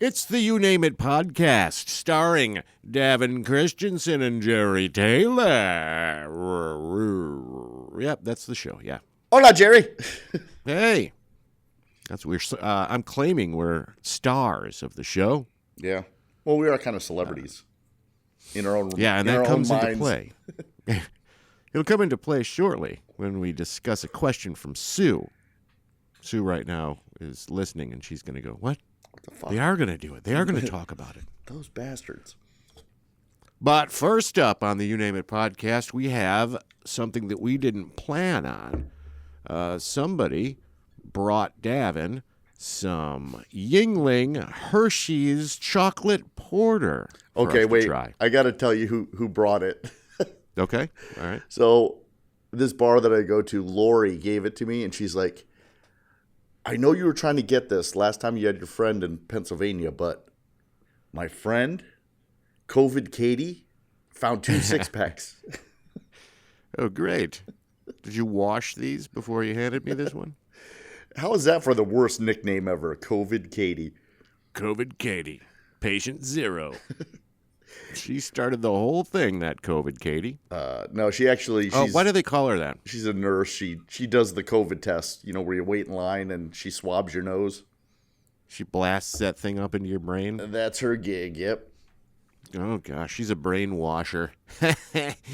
It's the You Name It podcast, starring Davin Christensen and Jerry Taylor. Yep, that's the show, yeah. Hola, Jerry. Hey. I'm claiming we're stars of the show. Yeah. Well, we are kind of celebrities in our own Yeah, and that comes into play. It'll come into play shortly when we discuss a question from Sue. Sue right now is listening, and she's going to go, what? What the fuck? They are going to do it. They are going to talk about it. Those bastards. But first up on the You Name It podcast, we have something that we didn't plan on. Somebody brought Davin some Yuengling Hershey's chocolate porter. Okay, wait. Try. I got to tell you who brought it. Okay, all right. So this bar that I go to, Lori gave it to me, and she's like, I know you were trying to get this last time you had your friend in Pennsylvania, but my friend, COVID Katie, found 2 six-packs. Oh, great. Did you wash these before you handed me this one? How is that for the worst nickname ever, COVID Katie? COVID Katie, patient zero. She started the whole thing, that COVID Katie. No, she's... why do they call her that? She's a nurse. She does the COVID test, where you wait in line and she swabs your nose. She blasts that thing up into your brain? That's her gig, yep. Oh, gosh, she's a brainwasher.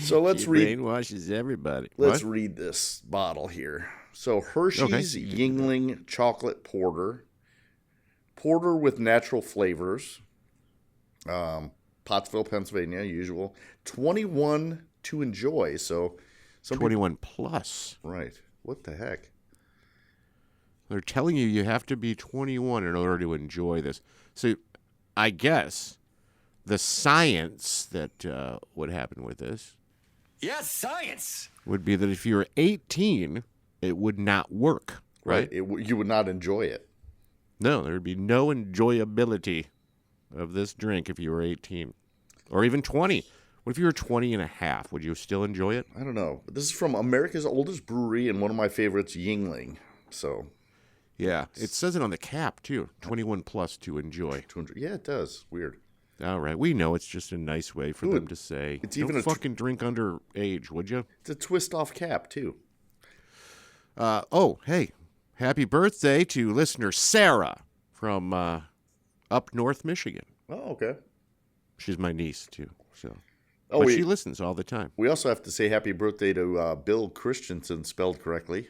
So let's she read... brainwashes everybody. Let's what? read this bottle here. So Hershey's Yuengling chocolate porter. Porter with natural flavors. Pottsville, Pennsylvania, usual. 21 to enjoy. So 21 plus. Right. What the heck? They're telling you have to be 21 in order to enjoy this. So I guess the science that would happen with this. Yes, science. Would be that if you were 18, it would not work, right? You would not enjoy it. No, there would be no enjoyability of this drink if you were 18 or even 20. What if you were 20 and a half? Would you still enjoy it? I don't know. This is from America's oldest brewery and one of my favorites, Yuengling. So, yeah, it says it on the cap too. 21 plus to enjoy. Yeah, it does. Weird. All right, we know it's just a nice way for them to say, it's don't even fucking drink underage, would you? It's a twist-off cap, too. Hey, happy birthday to listener Sarah from up north Michigan. Oh, okay. She's my niece, too. So, she listens all the time. We also have to say happy birthday to Bill Christensen, spelled correctly.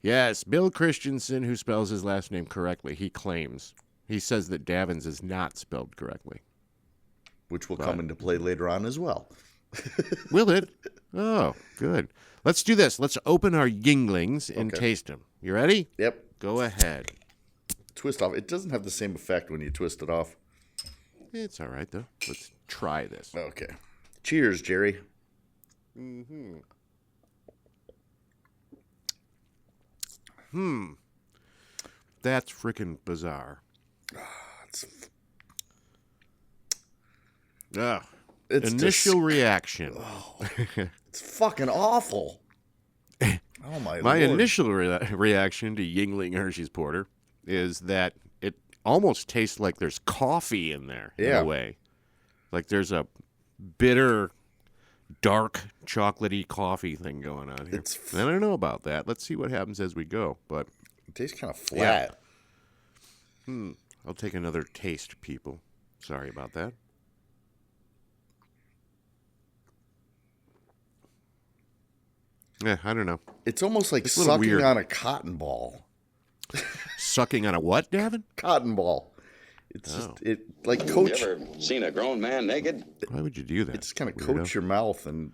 Yes, Bill Christensen, who spells his last name correctly, he claims. He says that Davin's is not spelled correctly. Which will come into play later on as well. Will it? Oh, good. Let's do this. Let's open our Yuenglings and taste them. You ready? Yep. Go ahead. Twist off. It doesn't have the same effect when you twist it off. It's all right, though. Let's try this. Okay. Cheers, Jerry. That's freaking bizarre. Initial reaction. It's fucking awful. Oh, my My Lord. initial reaction to Yuengling Hershey's Porter is that it almost tastes like there's coffee in there in a way. Like there's a bitter, dark, chocolatey coffee thing going on here. I don't know about that. Let's see what happens as we go. But it tastes kind of flat. Yeah. I'll take another taste, people. Sorry about that. Yeah, I don't know. It's almost like sucking on a cotton ball. Sucking on a what, Davin? Cotton ball. It's just like coats. You ever seen a grown man naked? Why would you do that? It just kind of coats your mouth, and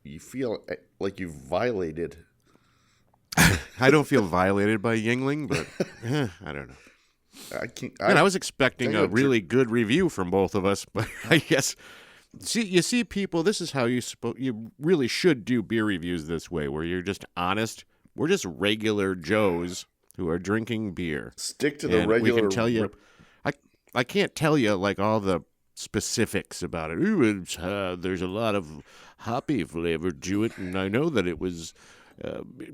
you feel like you've violated. I don't feel violated by Yuengling, but I don't know. I was expecting a really good review from both of us, but I guess. See, people, this is how you really should do beer reviews this way, where you're just honest. We're just regular Joes who are drinking beer. Stick to the regular. We can tell you. I can't tell you like all the specifics about it. Ooh, there's a lot of hoppy flavor to it, and I know that it was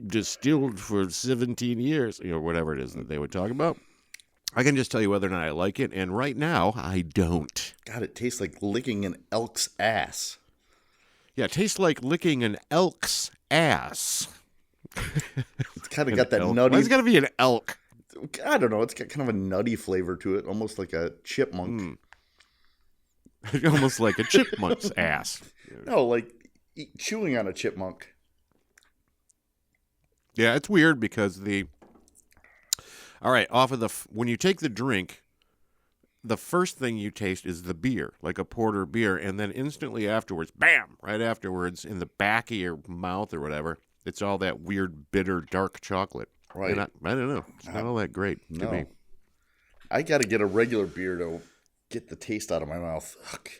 distilled for 17 years, or whatever it is that they would talk about. I can just tell you whether or not I like it, and right now, I don't. God, it tastes like licking an elk's ass. Yeah, it tastes like licking an elk's ass. It's kind of got that nutty... Why's it got to be an elk? I don't know. It's got kind of a nutty flavor to it, almost like a chipmunk. Almost like a chipmunk's ass. No, like chewing on a chipmunk. Yeah, it's weird because all right, when you take the drink, the first thing you taste is the beer, like a porter beer, and then instantly afterwards, bam, right afterwards, in the back of your mouth or whatever, it's all that weird, bitter, dark chocolate. Right. I don't know. It's not all that great to me. I got to get a regular beer to get the taste out of my mouth. Fuck.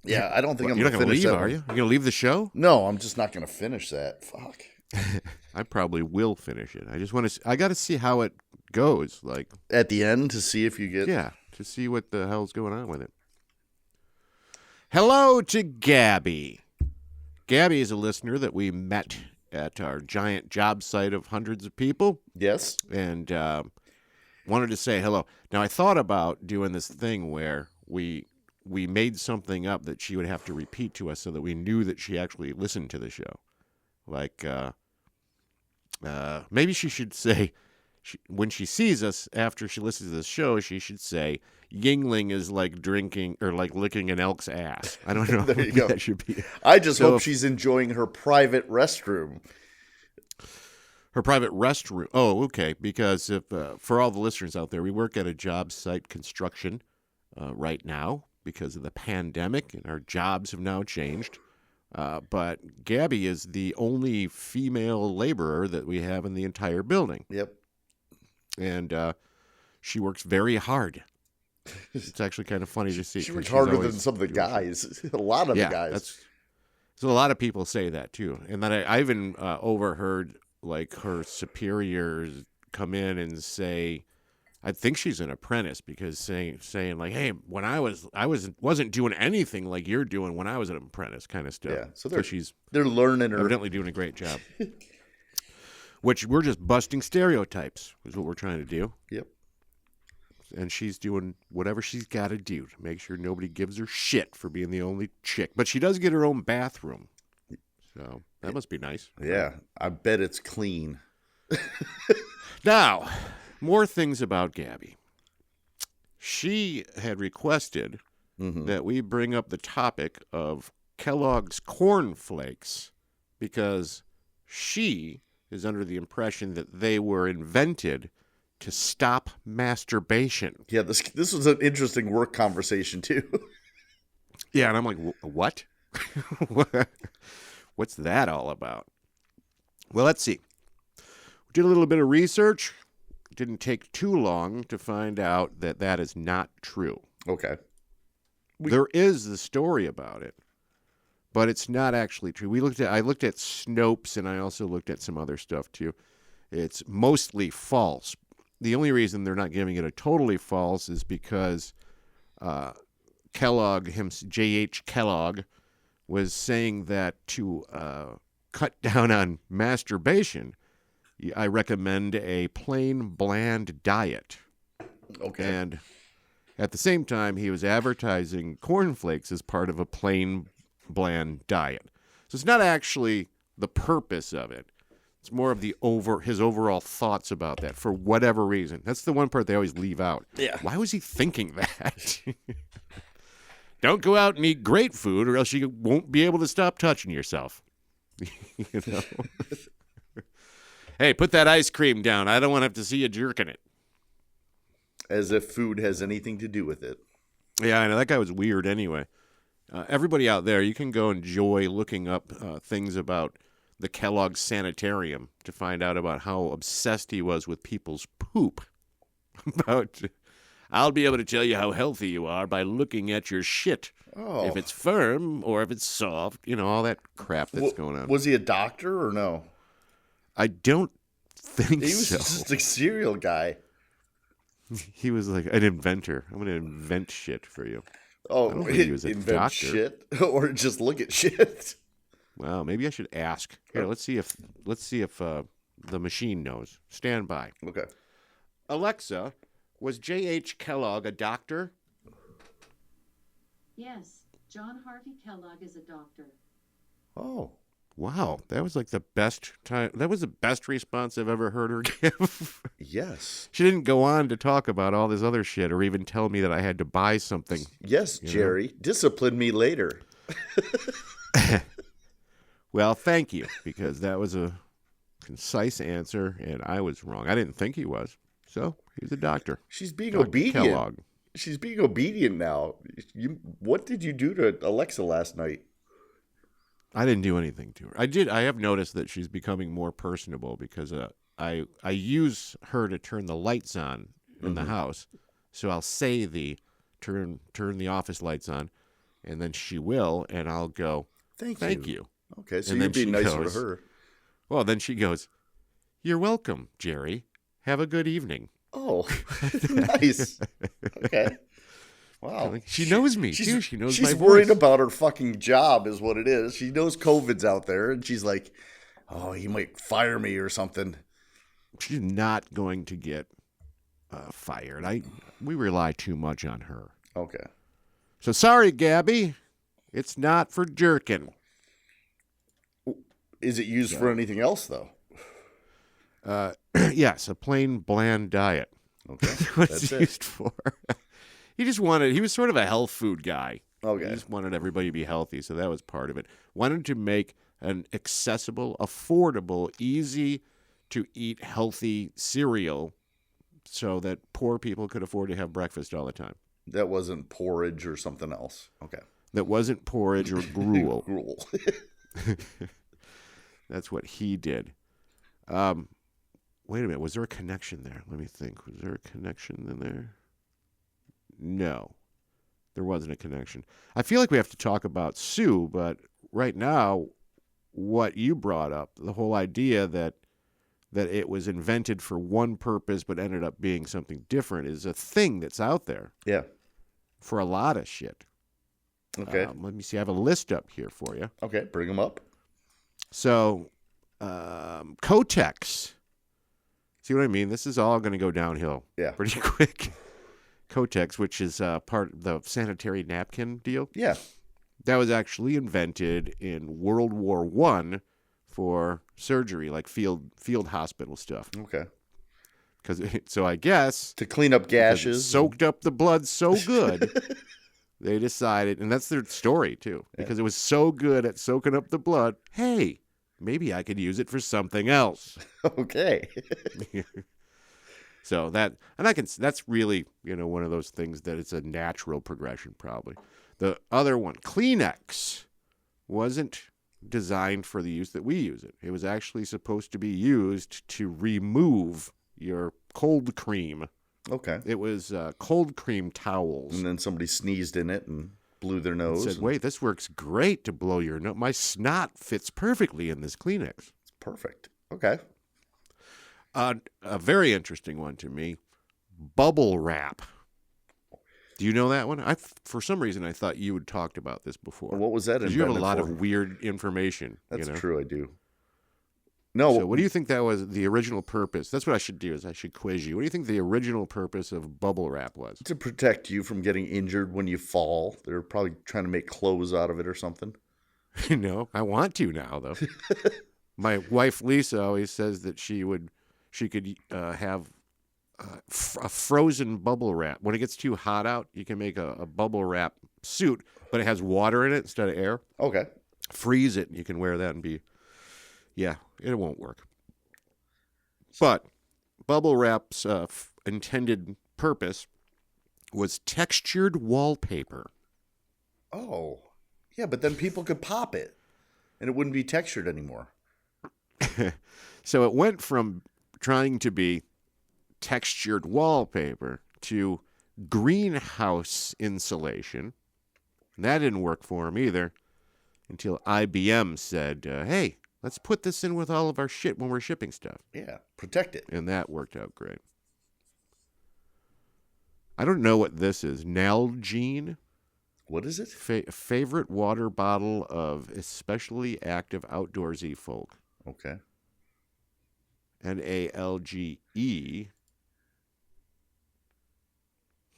Yeah, I don't think I'm going to finish that. You're not going to leave, are you? You're going to leave the show? No, I'm just not going to finish that. Fuck. I probably will finish it. I just want to. I got to see how it goes. Like at the end to see if you get. Yeah, to see what the hell's going on with it. Hello to Gabby. Gabby is a listener that we met at our giant job site of hundreds of people. Yes. And wanted to say hello. Now I thought about doing this thing where we made something up that she would have to repeat to us so that we knew that she actually listened to the show. Like, maybe she should say, when she sees us after she listens to the show, she should say, Yuengling is like drinking or like licking an elk's ass. I don't know. There you go. That should be. I just hope she's enjoying her private restroom. Her private restroom. Oh, okay. Because if for all the listeners out there, we work at a job site construction right now because of the pandemic, and our jobs have now changed. But Gabby is the only female laborer that we have in the entire building. Yep. And she works very hard. It's actually kind of funny to see. She works harder than some of the guys. A lot of the guys. So a lot of people say that too. And then I even overheard like her superiors come in and say, I think she's an apprentice, because saying like, hey, when I wasn't doing anything like you're doing when I was an apprentice, kind of stuff. Yeah, so they're learning her. Evidently doing a great job. Which we're just busting stereotypes is what we're trying to do. Yep. And she's doing whatever she's got to do to make sure nobody gives her shit for being the only chick. But she does get her own bathroom, so that must be nice. Yeah, I bet it's clean. Now, more things about Gabby. She had requested that we bring up the topic of Kellogg's Corn Flakes because she is under the impression that they were invented to stop masturbation. Yeah, this was an interesting work conversation, too. Yeah, and I'm like, what? What's that all about? Well, let's see. We did a little bit of research. It didn't take too long to find out that that is not true. Okay. There is the story about it, but it's not actually true. I looked at Snopes, and I also looked at some other stuff, too. It's mostly false. The only reason they're not giving it a totally false is because Kellogg, J.H. Kellogg, was saying that to cut down on masturbation, I recommend a plain, bland diet. Okay. And at the same time, he was advertising cornflakes as part of a plain, bland diet. So it's not actually the purpose of it. It's more of his overall thoughts about that for whatever reason. That's the one part they always leave out. Yeah. Why was he thinking that? Don't go out and eat great food, or else you won't be able to stop touching yourself. You know? Hey, put that ice cream down. I don't want to have to see you jerking it. As if food has anything to do with it. Yeah, I know. That guy was weird anyway. Everybody out there, you can go enjoy looking up things about the Kellogg Sanitarium to find out about how obsessed he was with people's poop. I'll be able to tell you how healthy you are by looking at your shit. Oh. If it's firm or if it's soft, all that crap that's going on. Was he a doctor or no? I don't think He was so. just a cereal guy. He was like an inventor. I'm going to invent shit for you. Oh, I don't think he was a invent doctor. shit or just look at shit. Well, maybe I should ask. Here, let's see if the machine knows. Stand by. Okay. Alexa, Was J.H. Kellogg a doctor? Yes, John Harvey Kellogg is a doctor. Oh. Wow, that was like the best time. That was the best response I've ever heard her give. Yes. She didn't go on to talk about all this other shit or even tell me that I had to buy something. Yes, Jerry. Discipline me later. Well, thank you, because that was a concise answer, and I was wrong. I didn't think he was. So, he's a doctor. She's being Dr. obedient. Kellogg. She's being obedient now. What did you do to Alexa last night? I didn't do anything to her. I have noticed that she's becoming more personable because I use her to turn the lights on in the house. So I'll say turn the office lights on, and then she will, and I'll go, thank you. Okay, so And you're then being she nicer goes, to her. Well, then she goes, "You're welcome, Jerry. Have a good evening." Oh, nice. Okay. Wow. She knows me, too. She knows my She's worried voice. about her fucking job is what it is. She knows COVID's out there, and she's like, oh, he might fire me or something. She's not going to get fired. We rely too much on her. Okay. So sorry, Gabby. It's not for jerking. Is it used for anything else, though? Yes, a plain bland diet. Okay. What That's it's it. used for. He was sort of a health food guy. Okay. He just wanted everybody to be healthy, so that was part of it. Wanted to make an accessible, affordable, easy to eat healthy cereal so that poor people could afford to have breakfast all the time. That wasn't porridge or something else. Okay. That wasn't porridge or gruel. Gruel. That's what he did. Wait a minute. Was there a connection there? Let me think. Was there a connection in there? No, there wasn't a connection. I feel like we have to talk about Sue, but right now, what you brought up, the whole idea that it was invented for one purpose but ended up being something different is a thing that's out there. Yeah. For a lot of shit. Okay. Let me see. I have a list up here for you. Okay. Bring them up. So, Kotex. See what I mean? This is all going to go downhill pretty quick. Kotex, which is part of the sanitary napkin deal. Yeah. That was actually invented in World War I for surgery, like field hospital stuff. Okay. So I guess to clean up gashes, soaked up the blood so good, they decided, and that's their story too, because it was so good at soaking up the blood. Hey, maybe I could use it for something else. Okay. So that's really, one of those things that it's a natural progression probably. The other one, Kleenex, wasn't designed for the use that we use it. It was actually supposed to be used to remove your cold cream. Okay. It was cold cream towels. And then somebody sneezed in it and blew their nose. Said, wait, this works great to blow your nose. My snot fits perfectly in this Kleenex. It's perfect. Okay. A very interesting one to me, bubble wrap. Do you know that one? For some reason, I thought you had talked about this before. What was that? Because you have a lot of weird information. That's true, I do. No. So what do you think that was the original purpose? That's what I should do is I should quiz you. What do you think the original purpose of bubble wrap was? To protect you from getting injured when you fall. They're probably trying to make clothes out of it or something. No, I want to now, though. My wife, Lisa, always says that she could have a frozen bubble wrap. When it gets too hot out, you can make a bubble wrap suit, but it has water in it instead of air. Okay. Freeze it, and you can wear that and be... Yeah, it won't work. But bubble wrap's intended purpose was textured wallpaper. Oh. Yeah, but then people could pop it, and it wouldn't be textured anymore. So it went from trying to be textured wallpaper to greenhouse insulation. And that didn't work for him either until IBM said, hey, let's put this in with all of our shit when we're shipping stuff. Yeah, protect it. And that worked out great. I don't know what this is. Nalgene? What is it? Favorite water bottle of especially active outdoorsy folk. Okay. Nalge.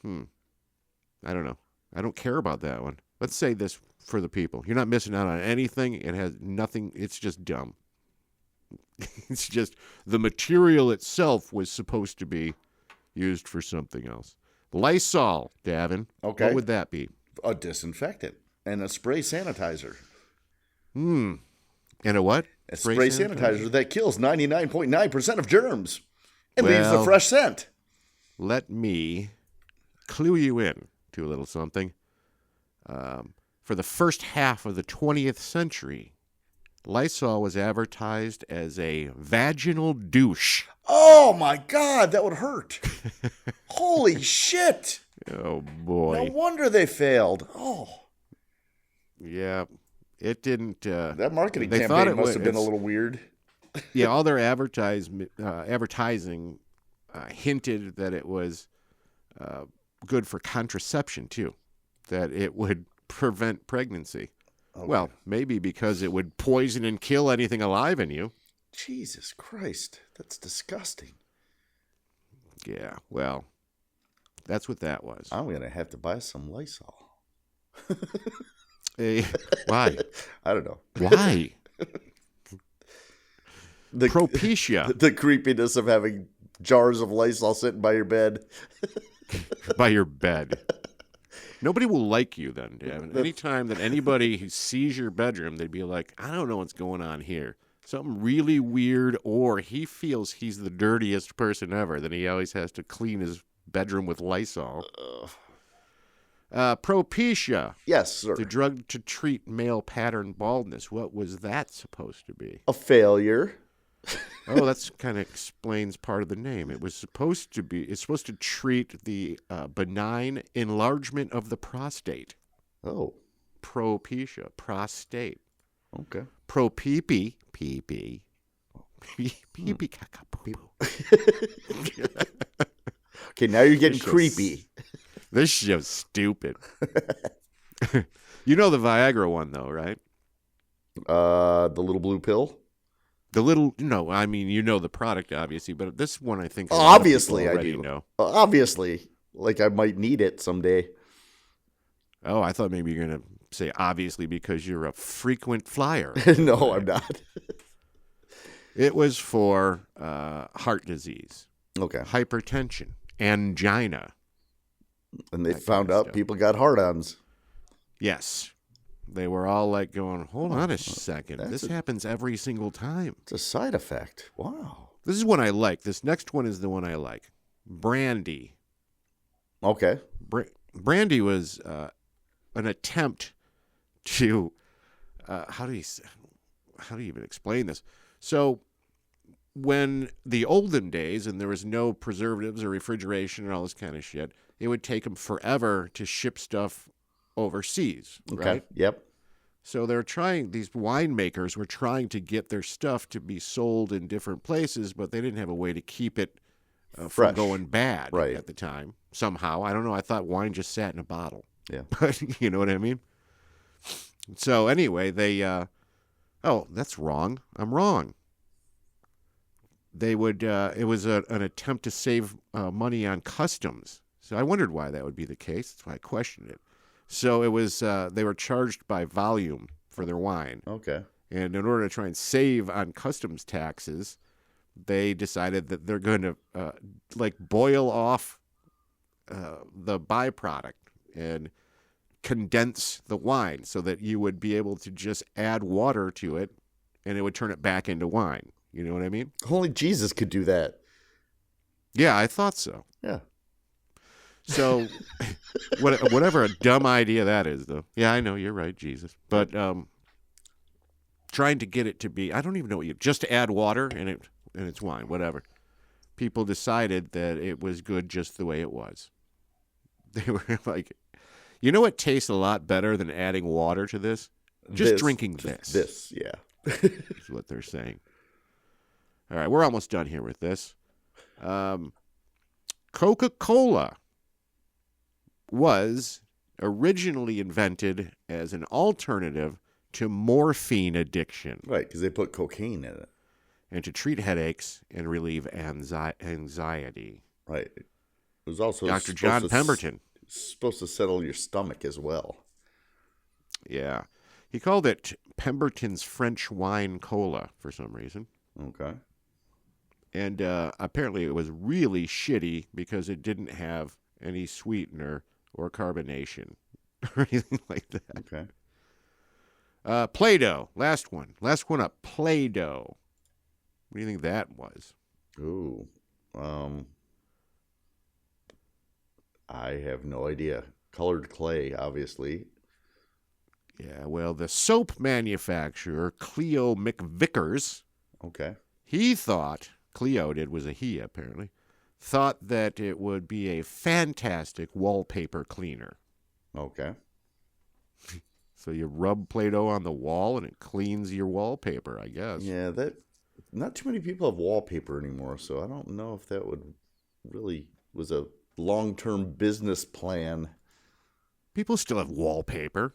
I don't know. I don't care about that one. Let's say this for the people. You're not missing out on anything. It has nothing. It's just dumb. It's just the material itself was supposed to be used for something else. Lysol, Davin. Okay. What would that be? A disinfectant and a spray sanitizer. And a what? A spray sanitizer that kills 99.9% of germs and leaves a Well, fresh scent. Let me clue you in to a little something. For the first half of the 20th century, Lysol was advertised as a vaginal douche. Oh my God, that would hurt. Holy shit. Oh, boy. No wonder they failed. Oh. Yeah, it didn't. That marketing they thought campaign it must have been a it's- little weird. Yeah, all their advertising hinted that it was good for contraception, too, that it would prevent pregnancy. Okay. Well, maybe because it would poison and kill anything alive in you. Jesus Christ, that's disgusting. Yeah, well, that's what that was. I'm going to have to buy some Lysol. Why? I don't know. Why? Propecia. The creepiness of having jars of Lysol sitting by your bed. By your bed. Nobody will like you then, Davin. Anytime that anybody sees your bedroom, they'd be like, I don't know what's going on here. Something really weird, or he feels he's the dirtiest person ever. Then he always has to clean his bedroom with Lysol. Propecia. Yes, sir. The drug to treat male pattern baldness. What was that supposed to be? A failure. Oh, that's kind of explains part of the name. It's supposed to treat the benign enlargement of the prostate. Oh. Propecia, prostate. Okay. Pro-pee-pee, pee-pee. Pee-pee, caca-poo-poo. Okay, now you're getting creepy. This show's stupid. You know the Viagra one, though, right? The little blue pill? No, I mean, you know the product, obviously, but this one I think obviously I already do. know. Obviously. Like I might need it someday. Oh, I thought maybe you're going to say obviously because you're a frequent flyer. No, I'm not. It was for heart disease. Okay. Hypertension, angina. And they found out people got hard-ons. Yes. They were all like going, hold on a second. This happens every single time. It's a side effect. Wow. This is one I like. This next one is the one I like. Brandy. Okay. Brandy was an attempt to, how do you even explain this? So when the olden days and there was no preservatives or refrigeration and all this kind of shit, it would take them forever to ship stuff overseas, right? Yep. So these winemakers were trying to get their stuff to be sold in different places, but they didn't have a way to keep it from going bad at the time. Somehow, I don't know. I thought wine just sat in a bottle. Yeah. But you know what I mean? So anyway, they, that's wrong. I'm wrong. They would, it was an attempt to save money on customs. So I wondered why that would be the case. That's why I questioned it. So it was, they were charged by volume for their wine. Okay. And in order to try and save on customs taxes, they decided that they're going to boil off the byproduct and condense the wine so that you would be able to just add water to it and it would turn it back into wine. You know what I mean? Only Jesus could do that. Yeah, I thought so. Yeah. So whatever a dumb idea that is, though. Yeah, I know, you're right, Jesus. But trying to get it to be, I don't even know just to add water and it's wine, whatever. People decided that it was good just the way it was. They were like, you know what tastes a lot better than adding water to this? Just drinking this. This, yeah. Is what they're saying. All right, we're almost done here with this. Coca-Cola was originally invented as an alternative to morphine addiction. Right, because they put cocaine in it. And to treat headaches and relieve anxiety. Right. It was also Dr. John Pemberton. Supposed to settle your stomach as well. Yeah. He called it Pemberton's French Wine Cola for some reason. Okay. And apparently it was really shitty because it didn't have any sweetener or carbonation or anything like that. Okay. Play-Doh. Last one up. Play-Doh. What do you think that was? Ooh. I have no idea. Colored clay, obviously. Yeah, well, the soap manufacturer, Cleo McVickers, Okay. he thought, Cleo did, was a he apparently, thought that it would be a fantastic wallpaper cleaner. Okay. So you rub Play-Doh on the wall and it cleans your wallpaper, I guess. Yeah, not too many people have wallpaper anymore, so I don't know if that was a long-term business plan. People still have wallpaper.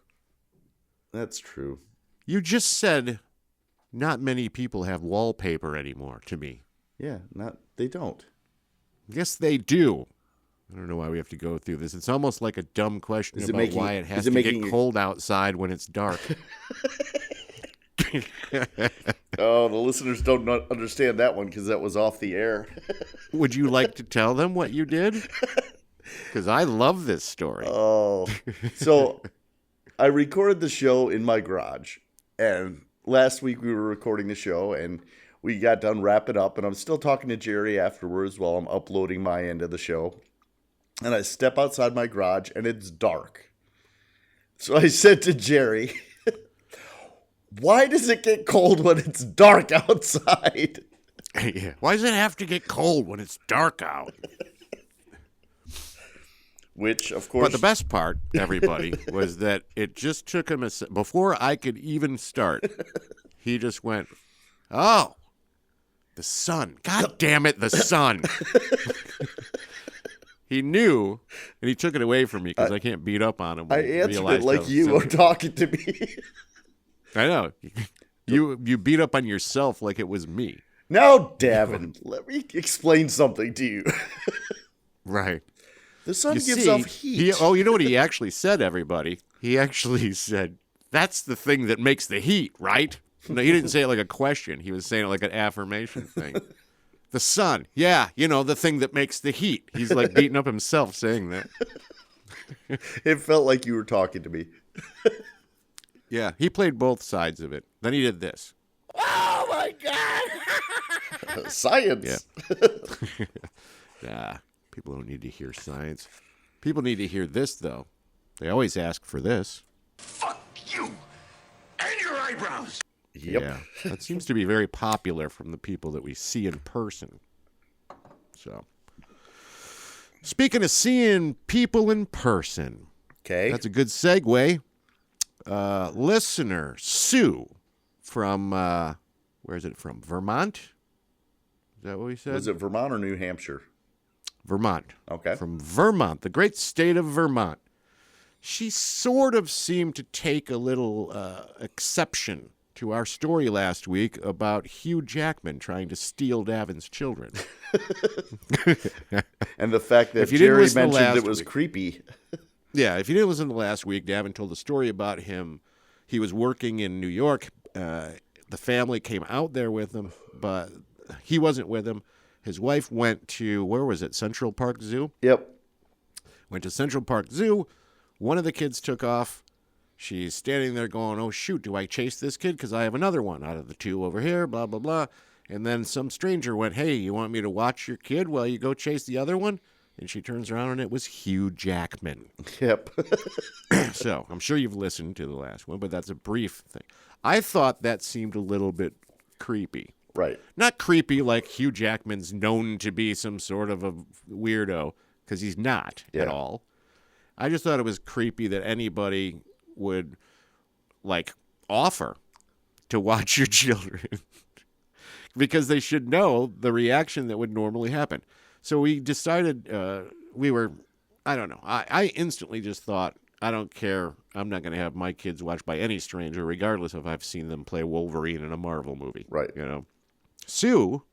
That's true. You just said not many people have wallpaper anymore to me. Yeah, they don't. Yes, they do. I don't know why we have to go through this. It's almost like a dumb question about why it has to get cold outside when it's dark. Oh, the listeners don't understand that one because that was off the air. Would you like to tell them what you did? Because I love this story. Oh, so I recorded the show in my garage, and last week we were recording the show, and we got done wrapping up, and I'm still talking to Jerry afterwards while I'm uploading my end of the show, and I step outside my garage, and it's dark. So I said to Jerry, why does it get cold when it's dark outside? Yeah. Why does it have to get cold when it's dark out? Which, of course... But the best part, everybody, was that it just took him before I could even start, he just went, oh, the sun. God damn it, the sun. He knew, and he took it away from me because I can't beat up on him. I answered it like you were talking to me. I know. You beat up on yourself like it was me. Now, Davin, let me explain something to you. Right. The sun gives off heat. You know what he actually said, everybody? He actually said, that's the thing that makes the heat, right? No, he didn't say it like a question. He was saying it like an affirmation thing. The sun. Yeah, the thing that makes the heat. He's like beating up himself saying that. It felt like you were talking to me. Yeah, he played both sides of it. Then he did this. Oh, my God. Science. Yeah. People don't need to hear science. People need to hear this, though. They always ask for this. Fuck you and your eyebrows. Yep. Yeah, that seems to be very popular from the people that we see in person. So, speaking of seeing people in person, okay, that's a good segue. Listener Sue from where is it from? Vermont? Is that what we said? Was it Vermont or New Hampshire? Vermont. Okay. From Vermont, the great state of Vermont. She sort of seemed to take a little exception to our story last week about Hugh Jackman trying to steal Davin's children. And the fact that Jerry mentioned it was creepy. Yeah, if you didn't listen to last week, Davin told the story about him. He was working in New York. The family came out there with him, but he wasn't with him. His wife went to, where was it, Central Park Zoo? Yep. Went to Central Park Zoo. One of the kids took off. She's standing there going, oh, shoot, do I chase this kid? Because I have another one out of the two over here, blah, blah, blah. And then some stranger went, hey, you want me to watch your kid while you go chase the other one? And she turns around, and it was Hugh Jackman. Yep. So I'm sure you've listened to the last one, but that's a brief thing. I thought that seemed a little bit creepy. Right. Not creepy like Hugh Jackman's known to be some sort of a weirdo, because he's not at all. I just thought it was creepy that anybody would, like, offer to watch your children because they should know the reaction that would normally happen. So we decided I don't know. I instantly just thought, I don't care. I'm not going to have my kids watched by any stranger, regardless if I've seen them play Wolverine in a Marvel movie. Right. Sue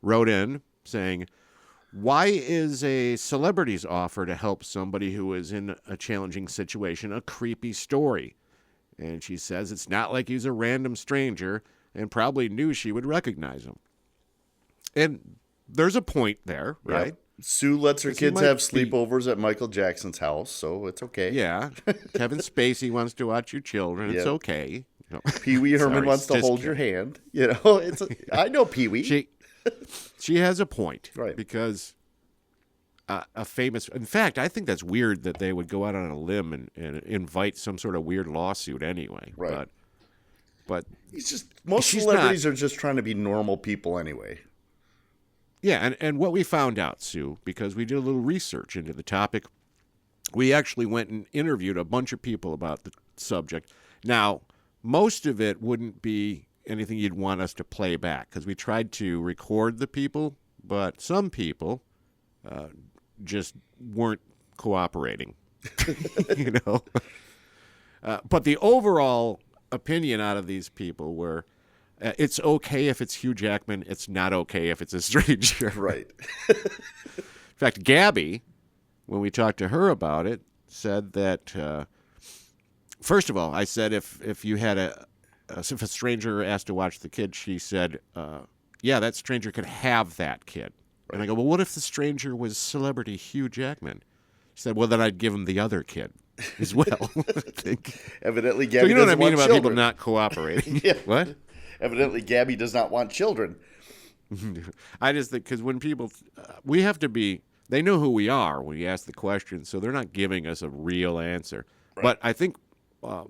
wrote in saying, Why is a celebrity's offer to help somebody who is in a challenging situation a creepy story? And she says it's not like he's a random stranger and probably knew she would recognize him. And there's a point there, right? Yep. Sue lets her kids have sleepovers at Michael Jackson's house, so it's okay. Yeah. Kevin Spacey wants to watch your children. It's okay. No. Pee Wee Herman wants to hold your hand. I know Pee Wee. She has a point, right? Because a famous. In fact, I think that's weird that they would go out on a limb and invite some sort of weird lawsuit anyway. Right. But most celebrities are just trying to be normal people anyway. Yeah, and what we found out, Sue, because we did a little research into the topic, we actually went and interviewed a bunch of people about the subject. Now, most of it wouldn't be anything you'd want us to play back because we tried to record the people, but some people just weren't cooperating, But the overall opinion out of these people were, it's okay if it's Hugh Jackman. It's not okay if it's a stranger. Right. In fact, Gabby, when we talked to her about it, said that, first of all, I said if you had if a stranger asked to watch the kid, she said, yeah, that stranger could have that kid. Right. And I go, well, what if the stranger was celebrity Hugh Jackman? She said, well, then I'd give him the other kid as well. I think. Evidently, Gabby so you know what I mean about children. people not cooperating? Yeah. What? Evidently, Gabby does not want children. I just think because when people, we have to be, they know who we are when we ask the question, so they're not giving us a real answer. Right. But I think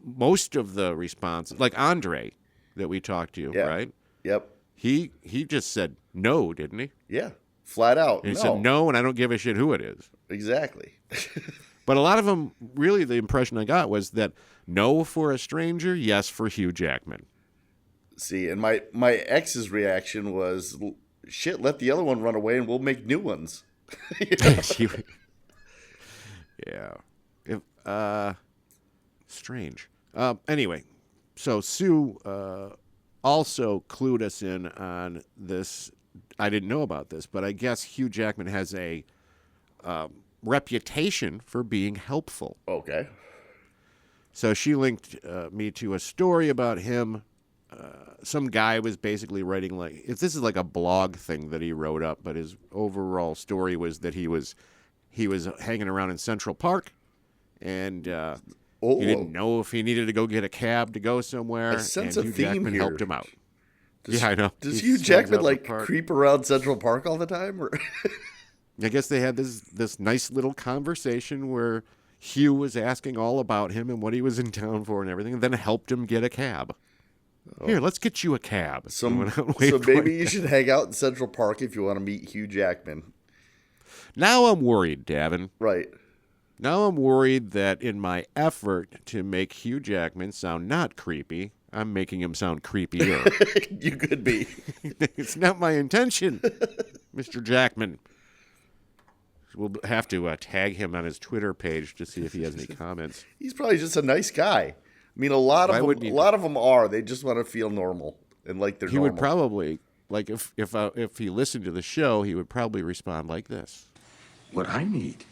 most of the responses, like Andre that we talked to, right? Yep. He just said no, didn't he? Yeah, flat out. And he said no, and I don't give a shit who it is. Exactly. But a lot of them, really, the impression I got was that no for a stranger, yes for Hugh Jackman. See, and my ex's reaction was, shit, let the other one run away and we'll make new ones. Yeah. Strange. Anyway, so Sue also clued us in on this. I didn't know about this, but I guess Hugh Jackman has a reputation for being helpful. Okay. So she linked me to a story about him. Some guy was basically writing if this is like a blog thing that he wrote up, but his overall story was that he was hanging around in Central Park, and he didn't know if he needed to go get a cab to go somewhere. I sense and a Hugh theme Jackman here. helped him out. Yeah, I know. Does Hugh Jackman creep around Central Park all the time? Or? I guess they had this nice little conversation where Hugh was asking all about him and what he was in town for and everything, and then helped him get a cab. Here, let's get you a cab. So maybe you should hang out in Central Park if you want to meet Hugh Jackman. Now I'm worried, Davin. Right. Now I'm worried that in my effort to make Hugh Jackman sound not creepy, I'm making him sound creepier. You could be. It's not my intention, Mr. Jackman. We'll have to tag him on his Twitter page to see if he has any comments. He's probably just a nice guy. I mean, a lot of them are. They just want to feel normal and like they're normal. He would probably, if he listened to the show, he would probably respond like this. What I need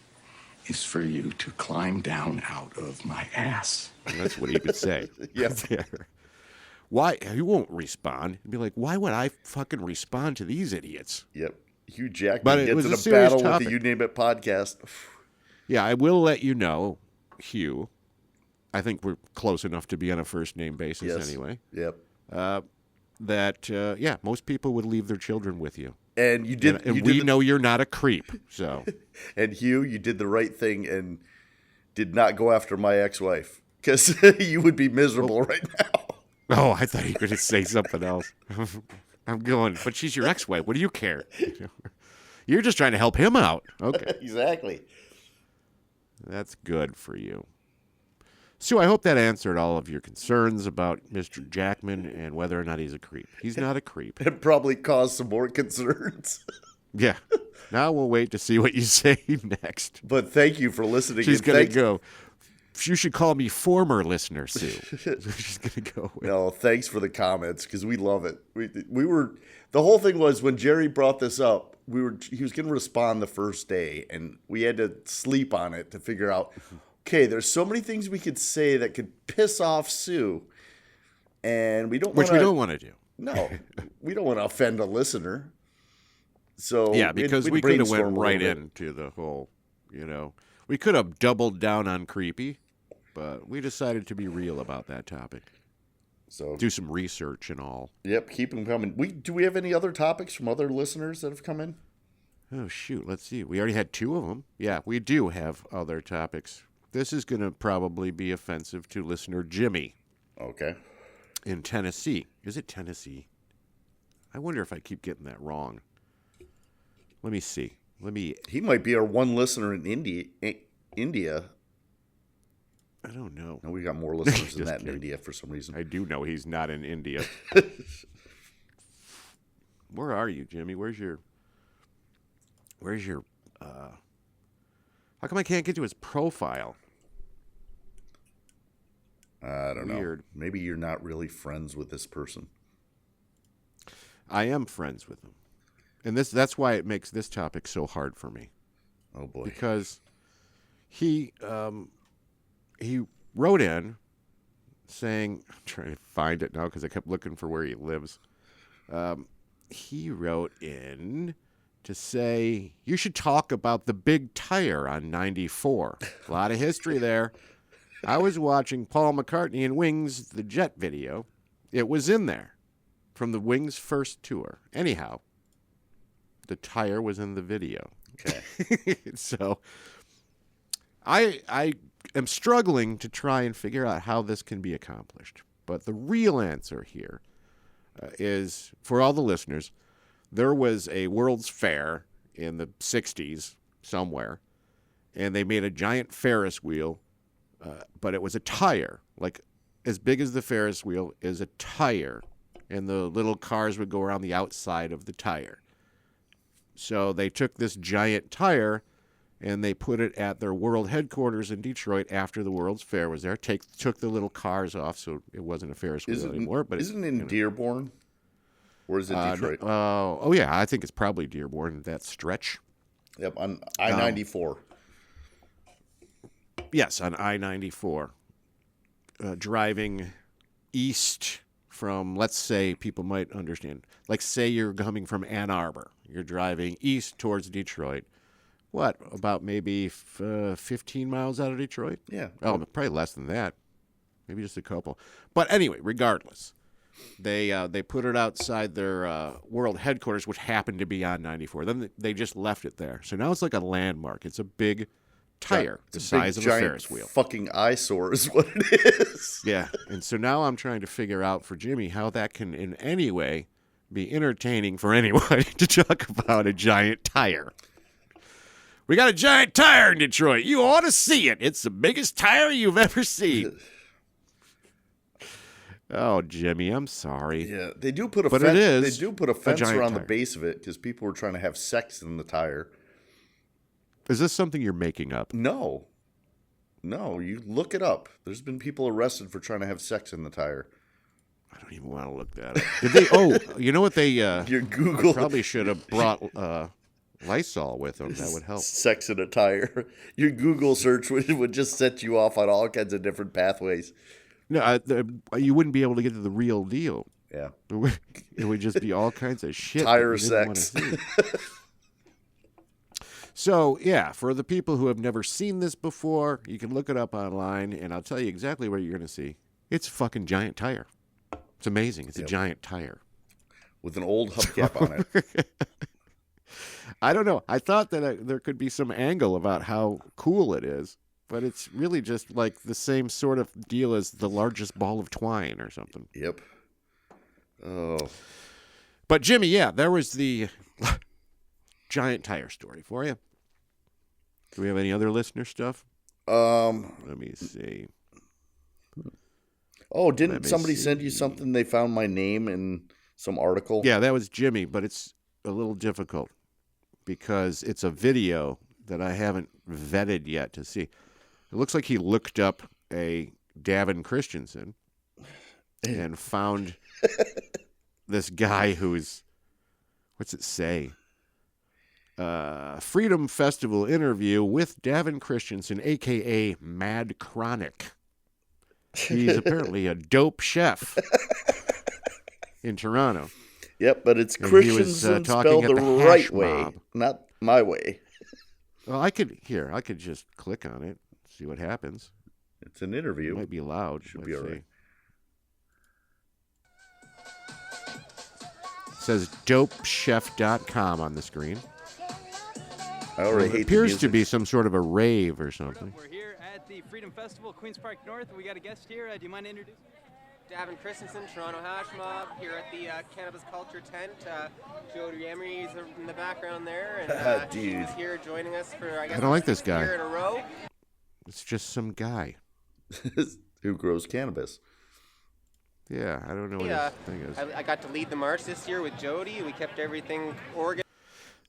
is for you to climb down out of my ass. And that's what he would say. Yeah. Why? He won't respond. He'd be like, why would I fucking respond to these idiots? Yep. Hugh Jackman gets in a battle with the You Name It podcast. Yeah, I will let you know, Hugh. I think we're close enough to be on a first name basis anyway. Yep. That most people would leave their children with you. And you did. And we know you're not a creep. So. And Hugh, you did the right thing and did not go after my ex-wife because you would be miserable right now. Oh, I thought you were going to say something else. I'm going, but she's your ex-wife. What do you care? You're just trying to help him out. Okay. Exactly. That's good for you. Sue, I hope that answered all of your concerns about Mr. Jackman and whether or not he's a creep. He's not a creep. It probably caused some more concerns. Yeah. Now we'll wait to see what you say next. But thank you for listening. She's going to go, You should call me former listener Sue. We're just gonna go with. No, thanks for the comments because we love it. We were the whole thing was when Jerry brought this up, he was gonna respond the first day, and we had to sleep on it to figure out. Okay, there's so many things we could say that could piss off Sue, and we don't Which we don't want to do. No, we don't want to offend a listener. So yeah, because we could have went right bit. into the whole, we could have doubled down on creepy, but we decided to be real about that topic. So do some research and all. Yep, keep them coming. Do we have any other topics from other listeners that have come in? Oh shoot, let's see. We already had 2 of them. Yeah, we do have other topics. This is going to probably be offensive to listener Jimmy. Okay. In Tennessee. Is it Tennessee? I wonder if I keep getting that wrong. Let me see. He might be our one listener in India. I don't know. No, we got more listeners than that in India for some reason. I do know he's not in India. Where are you, Jimmy? Where's your how come I can't get to his profile? I don't know. Maybe you're not really friends with this person. I am friends with him. And that's why it makes this topic so hard for me. Oh boy. Because he wrote in saying, I'm trying to find it now because I kept looking for where he lives. He wrote in to say, you should talk about the big tire on 94. A lot of history there. I was watching Paul McCartney and Wings, the Jet video. It was in there from the Wings first tour. Anyhow, the tire was in the video. Okay. So I am struggling to try and figure out how this can be accomplished. But the real answer here is, for all the listeners, there was a World's Fair in the 60s somewhere, and they made a giant Ferris wheel, but it was a tire. Like, as big as the Ferris wheel is a tire, and the little cars would go around the outside of the tire. So they took this giant tire, and they put it at their world headquarters in Detroit after the World's Fair was there. Took the little cars off, so it wasn't a Ferris wheel anymore. But isn't it in Dearborn? Or is it Detroit? Oh, yeah, I think it's probably Dearborn, that stretch. Yep, on I-94. Yes, on I-94. Driving east from, let's say, people might understand, like say you're coming from Ann Arbor. You're driving east towards Detroit. What, about maybe 15 miles out of Detroit? Yeah. Oh, probably less than that. Maybe just a couple. But anyway, regardless, they put it outside their world headquarters, which happened to be on 94. Then they just left it there. So now it's like a landmark. It's a big tire, the size of a Ferris wheel. Fucking eyesore is what it is. Yeah. And so now I'm trying to figure out for Jimmy how that can in any way be entertaining for anyone to talk about a giant tire. We got a giant tire in Detroit. You ought to see it. It's the biggest tire you've ever seen. Oh, Jimmy, I'm sorry. Yeah, they do put a but fence. It is they do put a fence around tire. The base of it because people were trying to have sex in the tire. Is this something you're making up? No, you look it up. There's been people arrested for trying to have sex in the tire. I don't even want to look that up. Did they? Oh, you know what they? Your Google probably should have brought Lysol with them. That would help. Sex in a tire. Your Google search would just set you off on all kinds of different pathways. No, you wouldn't be able to get to the real deal. Yeah, it would just be all kinds of shit. Tire sex. So, yeah, for the people who have never seen this before, you can look it up online, and I'll tell you exactly what you're going to see. It's a fucking giant tire. It's amazing. It's a giant tire. With an old hubcap on it. I don't know. I thought that there could be some angle about how cool it is, but it's really just like the same sort of deal as the largest ball of twine or something. Yep. Oh. But, Jimmy, yeah, there was the giant tire story for you. Do we have any other listener stuff? Let me see. Oh, didn't somebody send you something? They found my name in some article? Yeah, that was Jimmy, but it's a little difficult because it's a video that I haven't vetted yet to see. It looks like he looked up a Davin Christensen and found this guy who's, what's it say? Freedom Festival interview with Davin Christensen, a.k.a. Mad Chronic. He's apparently a dope chef in Toronto. Yep, but it's Christensen spelled the right way, not my way. Well, I could just click on it, see what happens. It's an interview. It might be loud. Should be all right. It says dopechef.com on the screen. I already hate it appears to be some sort of a rave or something. We're here at the Freedom Festival, Queens Park North. We got a guest here. Do you mind introducing? Davin Christensen, Toronto Hash Mob, here at the Cannabis Culture tent. Jody Emery's in the background there, and dude, he's here joining us for, I guess, I don't like this guy. year in a row. It's just some guy who grows cannabis. Yeah, I don't know what his thing is. I got to lead the march this year with Jody. We kept everything organized.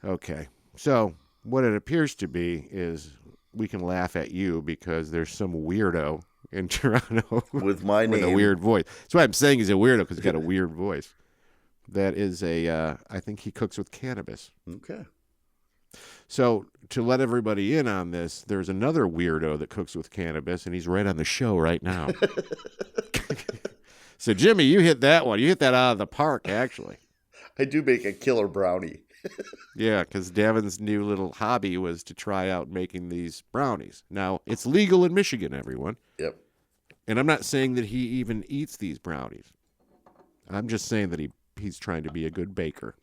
Okay, so what it appears to be is we can laugh at you because there's some weirdo in Toronto with my name, with a weird voice. That's why I'm saying he's a weirdo, because he's got a weird voice. That is I think he cooks with cannabis. Okay. So to let everybody in on this, there's another weirdo that cooks with cannabis, and he's right on the show right now. So Jimmy, you hit that one. You hit that out of the park, actually. I do make a killer brownie. Yeah, because Davin's new little hobby was to try out making these brownies. Now, it's legal in Michigan, everyone. Yep. And I'm not saying that he even eats these brownies. I'm just saying that he's trying to be a good baker.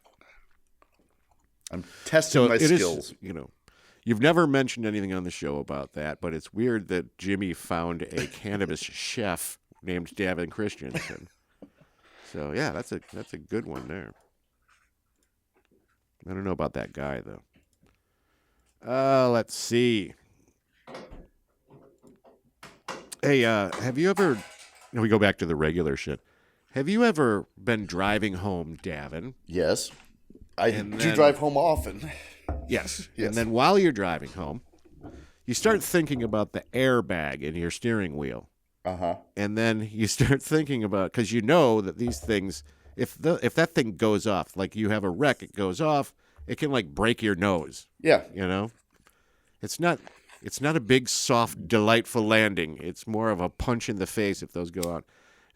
I'm testing my skills. You've never mentioned anything on the show about that, but it's weird that Jimmy found a cannabis chef named Davin Christensen. So, yeah, that's a good one there. I don't know about that guy, though. Let's see. Hey, have you ever... No, we go back to the regular shit. Have you ever been driving home, Davin? Yes. I do drive home often. Yes. Yes. And then while you're driving home, you start thinking about the airbag in your steering wheel. Uh-huh. And then you start thinking about... Because you know that these things... If that thing goes off, like you have a wreck, it goes off, it can like break your nose. Yeah. You know? It's not a big, soft, delightful landing. It's more of a punch in the face if those go out.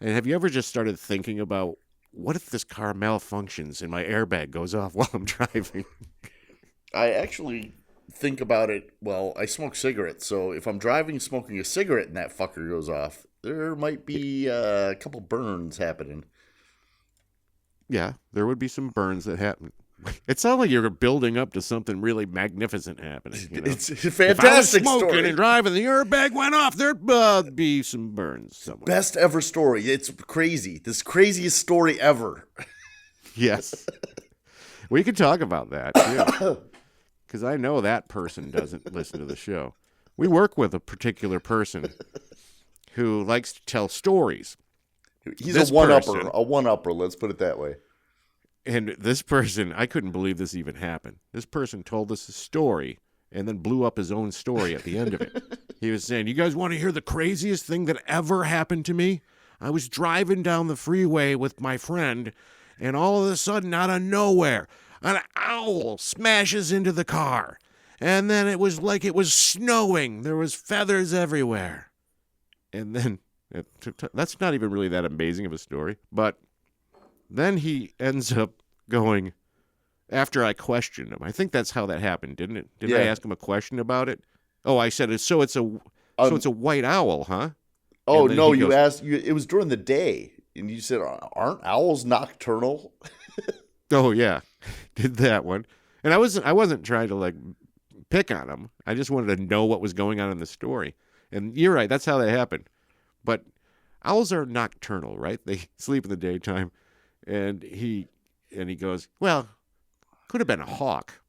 And have you ever just started thinking about, what if this car malfunctions and my airbag goes off while I'm driving? I actually think about it, well, I smoke cigarettes, so if I'm driving smoking a cigarette and that fucker goes off, there might be a couple burns happening. Yeah, there would be some burns that happen. It sounds like you're building up to something really magnificent happening. You know? It's a fantastic if I was smoking story. and driving, the airbag went off, there'd be some burns somewhere. Best ever story. It's crazy. This craziest story ever. Yes. We could talk about that, too. Because I know that person doesn't listen to the show. We work with a particular person who likes to tell stories. He's a one-upper, let's put it that way. And this person, I couldn't believe this even happened. This person told us a story and then blew up his own story at the end of it. He was saying, you guys want to hear the craziest thing that ever happened to me? I was driving down the freeway with my friend, and all of a sudden, out of nowhere, an owl smashes into the car. And then it was like it was snowing. There was feathers everywhere. And then... That's not even really that amazing of a story. But then he ends up going, after I questioned him. I think that's how that happened, didn't it? Didn't I ask him a question about it? Oh, I said, it's a white owl, huh? Oh, no, you asked, it was during the day. And you said, aren't owls nocturnal? Oh, yeah. Did that one. And I wasn't trying to, like, pick on him. I just wanted to know what was going on in the story. And you're right, that's how that happened. But owls are nocturnal, right? They sleep in the daytime. And he goes, well, could have been a hawk.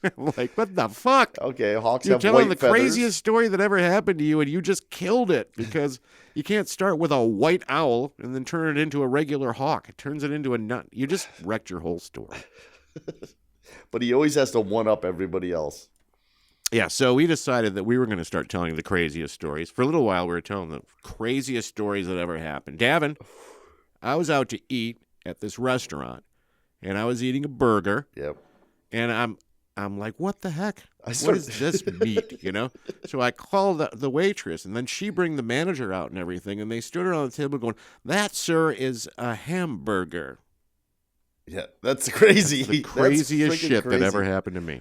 I'm like, what the fuck? Okay, hawks You're have telling white the feathers. craziest story that ever happened to you, and you just killed it because you can't start with a white owl and then turn it into a regular hawk. It turns it into a nut. You just wrecked your whole story. But he always has to one-up everybody else. Yeah, so we decided that we were going to start telling the craziest stories. For a little while, we were telling the craziest stories that ever happened. Davin, I was out to eat at this restaurant, and I was eating a burger. Yep. And I'm like, what the heck? What is this meat, So I called the waitress, and then she bring the manager out and everything, and they stood around the table going, that, sir, is a hamburger. Yeah, that's crazy. That's the craziest shit that ever happened to me.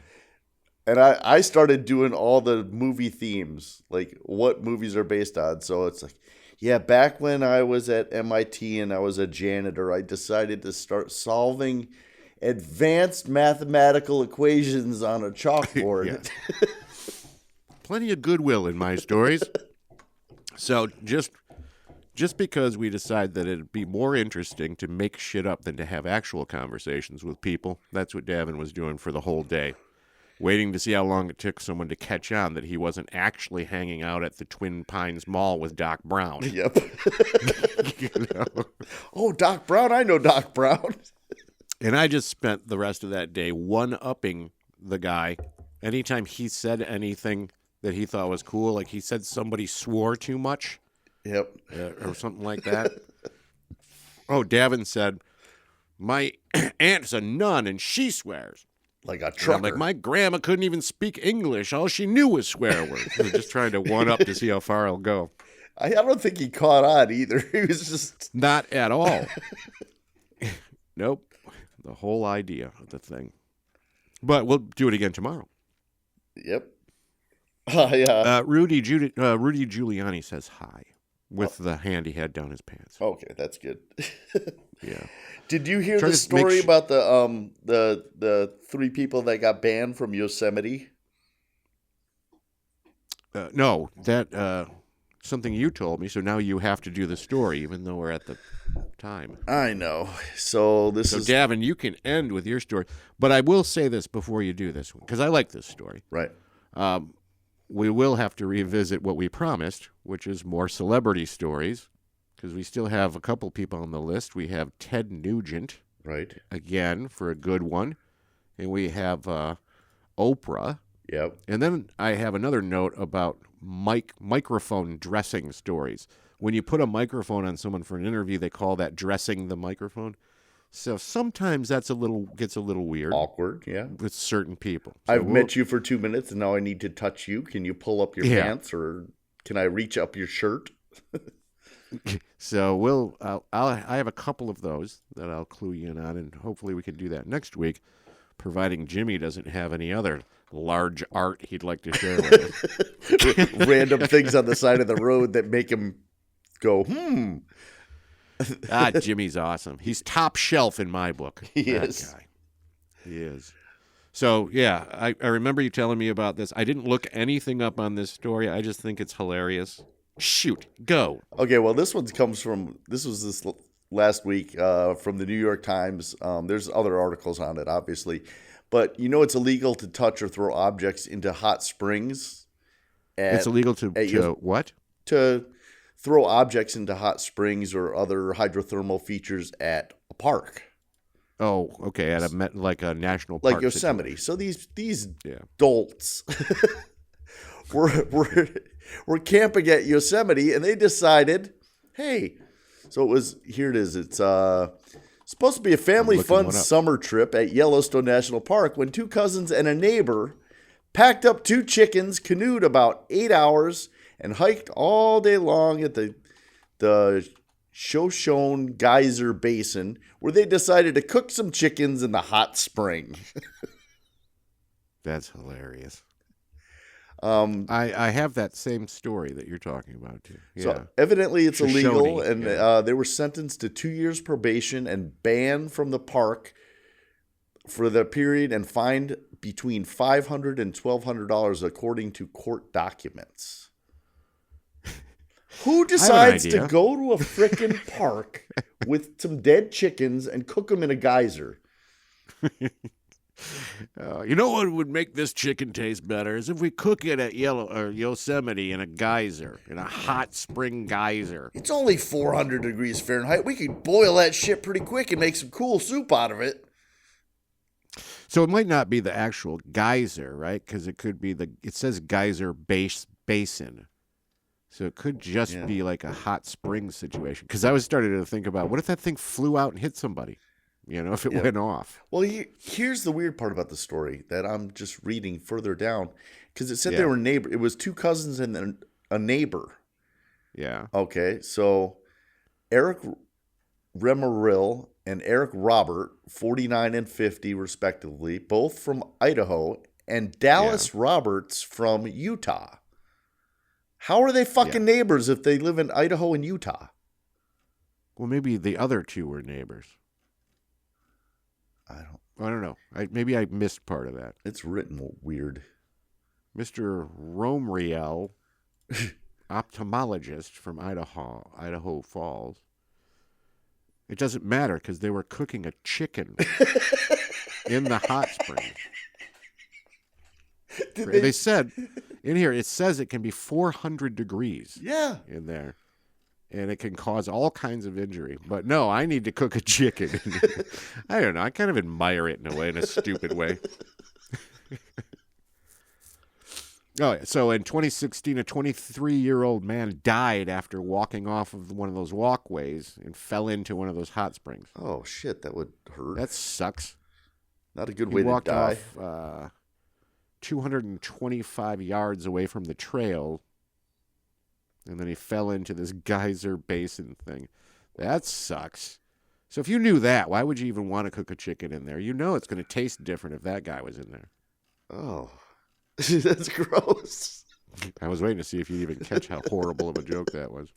And I started doing all the movie themes, like what movies are based on. So it's like, yeah, back when I was at MIT and I was a janitor, I decided to start solving advanced mathematical equations on a chalkboard. Plenty of goodwill in my stories. So just because we decide that it'd be more interesting to make shit up than to have actual conversations with people, that's what Davin was doing for the whole day. Waiting to see how long it took someone to catch on that he wasn't actually hanging out at the Twin Pines Mall with Doc Brown. Yep. Oh, Doc Brown. I know Doc Brown. And I just spent the rest of that day one-upping the guy. Anytime he said anything that he thought was cool, like he said somebody swore too much. Yep. Or something like that. Oh, Davin said, my aunt's a nun and she swears. Like a trucker. I'm like, my grandma couldn't even speak English. All she knew was swear words. I was just trying to one up to see how far I'll go. I don't think he caught on either. He was just... Not at all. Nope. The whole idea of the thing. But we'll do it again tomorrow. Yep. Yeah. Rudy Giuliani says hi with the hand he had down his pants. Okay, that's good. Yeah. Did you hear the story about the three people that got banned from Yosemite? No, that something you told me. So now you have to do the story, even though we're at the time. I know. So Davin, you can end with your story, but I will say this before you do this one because I like this story. Right. We will have to revisit what we promised, which is more celebrity stories, because we still have a couple people on the list. We have Ted Nugent, right, again for a good one, and we have Oprah. Yep. And then I have another note about microphone dressing stories. When you put a microphone on someone for an interview, they call that dressing the microphone. So sometimes gets a little weird. Awkward, yeah. With certain people. So I've met you for 2 minutes and now I need to touch you. Can you pull up your pants or can I reach up your shirt? So I have a couple of those that I'll clue you in on, and hopefully we can do that next week, providing Jimmy doesn't have any other large art he'd like to share with us. Random things on the side of the road that make him go, Jimmy's awesome. He's top shelf in my book. He is. Guy. He is. So, yeah, I remember you telling me about this. I didn't look anything up on this story. I just think it's hilarious. Shoot, go. Okay, well, this was this last week from the New York Times. There's other articles on it, obviously. But it's illegal to touch or throw objects into hot springs. It's illegal to what? To throw objects into hot springs or other hydrothermal features at a park. Oh, okay, at a national park. Like Yosemite. So these dolts were camping at Yosemite, and they decided, hey, so here it is. It's supposed to be a family fun summer trip at Yellowstone National Park when two cousins and a neighbor packed up 2 chickens, canoed about 8 hours, and hiked all day long at the Shoshone Geyser Basin, where they decided to cook some chickens in the hot spring. That's hilarious. I have that same story that you're talking about too. Yeah. So evidently it's illegal, and they were sentenced to 2 years probation and banned from the park for the period and fined between $500 and $1,200 according to court documents. Who decides to go to a frickin' park with some dead chickens and cook them in a geyser? You know what would make this chicken taste better is if we cook it at Yosemite in a geyser, in a hot spring geyser. It's only 400 degrees Fahrenheit. We could boil that shit pretty quick and make some cool soup out of it. So it might not be the actual geyser, right? Because it could be it says geyser basin. So it could just be like a hot spring situation. Because I was starting to think about, what if that thing flew out and hit somebody? If it went off. Well, here's the weird part about the story that I'm just reading further down. Because it said they were neighbors. It was two cousins and then a neighbor. Yeah. Okay, so Eric Remerill and Eric Robert, 49 and 50 respectively, both from Idaho, and Dallas Roberts from Utah. How are they fucking neighbors if they live in Idaho and Utah? Well, maybe the other two were neighbors. I don't know. Maybe I missed part of that. It's written weird. Mr. Romriel, ophthalmologist from Idaho Falls. It doesn't matter because they were cooking a chicken in the hot spring. They said in here, it says it can be 400 degrees in there. And it can cause all kinds of injury. But no, I need to cook a chicken. I don't know. I kind of admire it in a way, in a stupid way. So in 2016, a 23-year-old man died after walking off of one of those walkways and fell into one of those hot springs. Oh, shit. That would hurt. That sucks. Not a good way to die. He walked off 225 yards away from the trail, and then he fell into this geyser basin thing. That sucks. So if you knew that, why would you even want to cook a chicken in there? You know it's going to taste different if that guy was in there. Oh, that's gross. I was waiting to see if you'd even catch how horrible of a joke that was.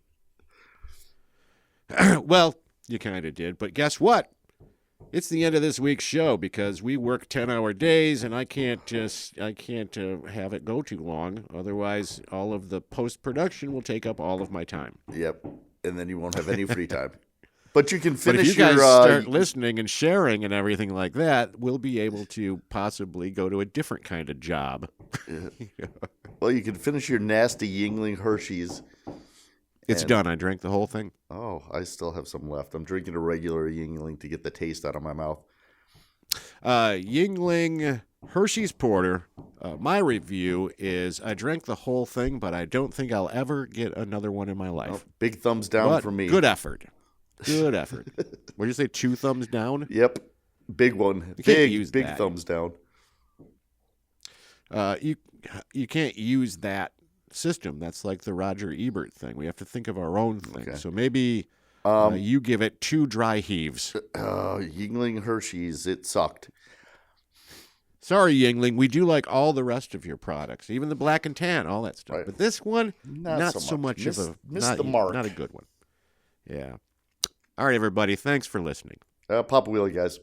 Well, you kind of did, but guess what? It's the end of this week's show because we work 10-hour days, and I can't have it go too long. Otherwise, all of the post-production will take up all of my time. Yep, and then you won't have any free time. But you can finish. But if you guys start listening and sharing and everything like that, we'll be able to possibly go to a different kind of job. Yeah. Well, you can finish your nasty Yuengling Hershey's. It's done. I drank the whole thing. Oh, I still have some left. I'm drinking a regular Yuengling to get the taste out of my mouth. Yuengling Hershey's Porter. My review is I drank the whole thing, but I don't think I'll ever get another one in my life. Oh, big thumbs down for me. Good effort. Good effort. What did you say? 2 thumbs down? Yep. Big one. Big thumbs down. You can't use that system. That's like the Roger Ebert thing. We have to think of our own thing. Okay. So maybe you give it 2 dry heaves. Yuengling Hershey's, it sucked. Sorry, Yuengling. We do like all the rest of your products, even the black and tan, all that stuff. Right. But this one, not so much of a missed the mark. Not a good one. Yeah. All right, everybody. Thanks for listening. Pop a wheelie, guys.